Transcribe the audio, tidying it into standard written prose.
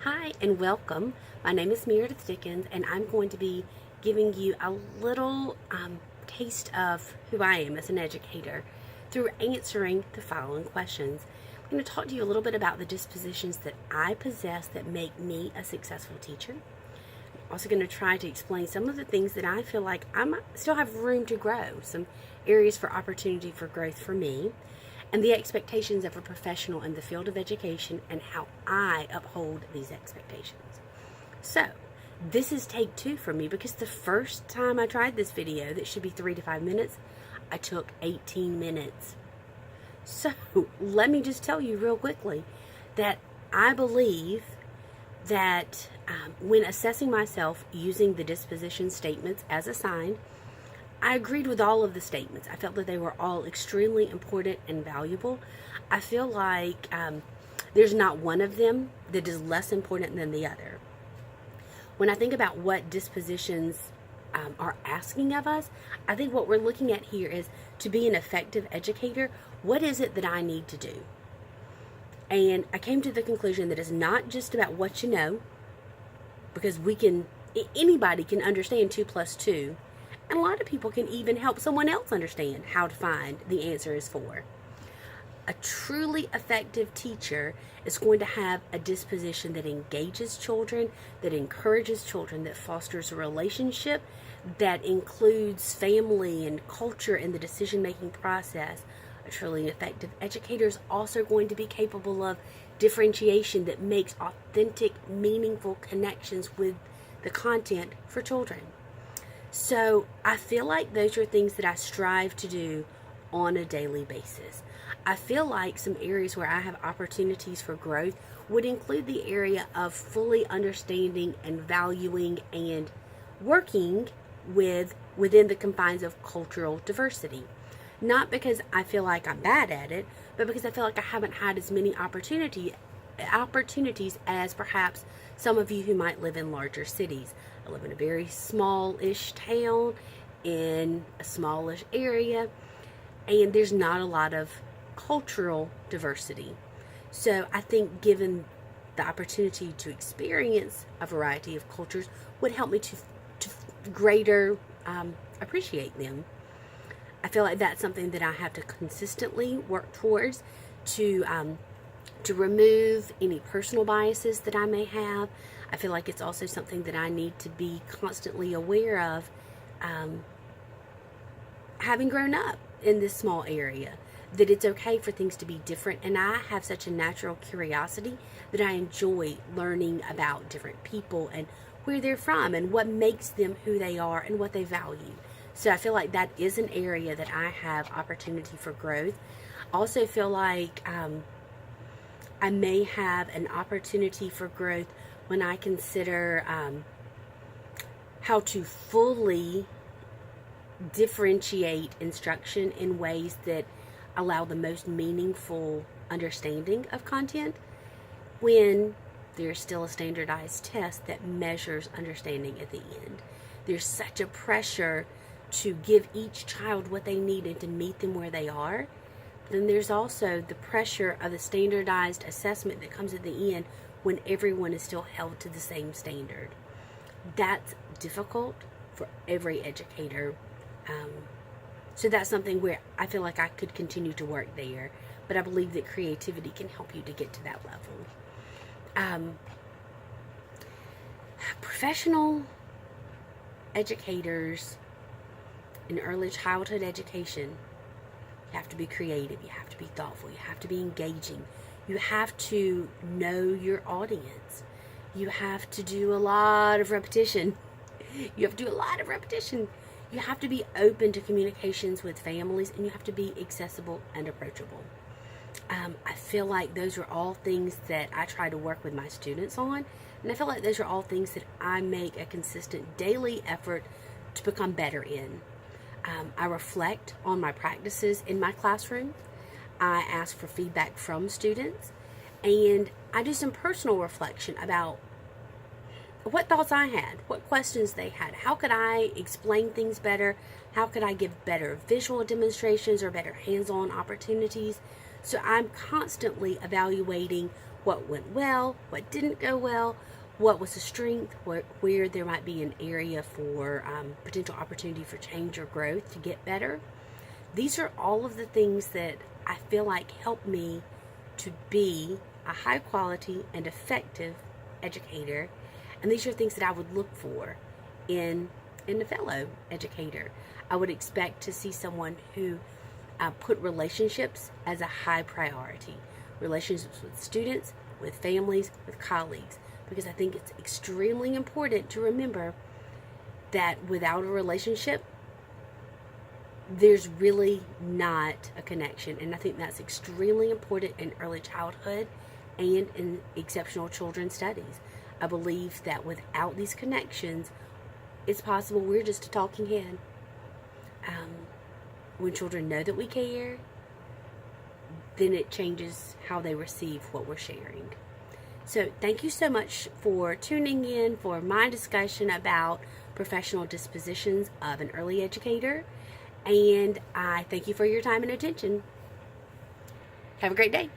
Hi and welcome. My name is Meredith Dickens, and I'm going to be giving you a little taste of who I am as an educator through answering the following questions. I'm going to talk to you a little bit about the dispositions that I possess that make me a successful teacher. I'm also going to try to explain some of the things that I feel like I might still have room to grow, some areas for opportunity for growth for me, and the expectations of a professional in the field of education and how I uphold these expectations. So, this is take 2 for me because the first time I tried this video that should be 3 to 5 minutes, I took 18 minutes. So, let me just tell you real quickly that I believe that when assessing myself using the disposition statements as assigned, I agreed with all of the statements. I felt that they were all extremely important and valuable. I feel like there's not one of them that is less important than the other. When I think about what dispositions are asking of us, I think what we're looking at here is to be an effective educator, what is it that I need to do? And I came to the conclusion that it's not just about what you know, because anybody can understand 2 plus 2. And a lot of people can even help someone else understand how to find the answer is 4. A truly effective teacher is going to have a disposition that engages children, that encourages children, that fosters a relationship, that includes family and culture in the decision-making process. A truly effective educator is also going to be capable of differentiation that makes authentic, meaningful connections with the content for children. So I feel like those are things that I strive to do on a daily basis. I feel like some areas where I have opportunities for growth would include the area of fully understanding and valuing and working within the confines of cultural diversity. Not because I feel like I'm bad at it, but because I feel like I haven't had as many opportunities as perhaps some of you who might live in larger cities. I live in a very small-ish town in a smallish area, and there's not a lot of cultural diversity. So I think given the opportunity to experience a variety of cultures would help me to greater appreciate them. I feel like that's something that I have to consistently work towards to remove any personal biases that I may have. I feel like it's also something that I need to be constantly aware of, having grown up in this small area, that it's okay for things to be different. And I have such a natural curiosity that I enjoy learning about different people and where they're from and what makes them who they are and what they value. So I feel like that is an area that I have opportunity for growth. I also feel like I may have an opportunity for growth when I consider how to fully differentiate instruction in ways that allow the most meaningful understanding of content when there's still a standardized test that measures understanding at the end. There's such a pressure to give each child what they need and to meet them where they are. Then there's also the pressure of the standardized assessment that comes at the end when everyone is still held to the same standard. That's difficult for every educator. So that's something where I feel like I could continue to work there, but I believe that creativity can help you to get to that level. Professional educators in early childhood education, you have to be creative, you have to be thoughtful, you have to be engaging, you have to know your audience, you have to do a lot of repetition, you have to be open to communications with families, and you have to be accessible and approachable. I feel like those are all things that I try to work with my students on, and I feel like those are all things that I make a consistent daily effort to become better in. I reflect on my practices in my classroom. I ask for feedback from students, and I do some personal reflection about what thoughts I had, what questions they had, how could I explain things better, how could I give better visual demonstrations or better hands-on opportunities. So I'm constantly evaluating what went well, what didn't go well, what was a strength, where there might be an area for potential opportunity for change or growth to get better. These are all of the things that I feel like help me to be a high quality and effective educator. And these are things that I would look for in a fellow educator. I would expect to see someone who put relationships as a high priority. Relationships with students, with families, with colleagues. Because I think it's extremely important to remember that without a relationship, there's really not a connection. And I think that's extremely important in early childhood and in exceptional children's studies. I believe that without these connections, it's possible we're just a talking head. When children know that we care, then it changes how they receive what we're sharing. So thank you so much for tuning in for my discussion about professional dispositions of an early educator. And I thank you for your time and attention. Have a great day.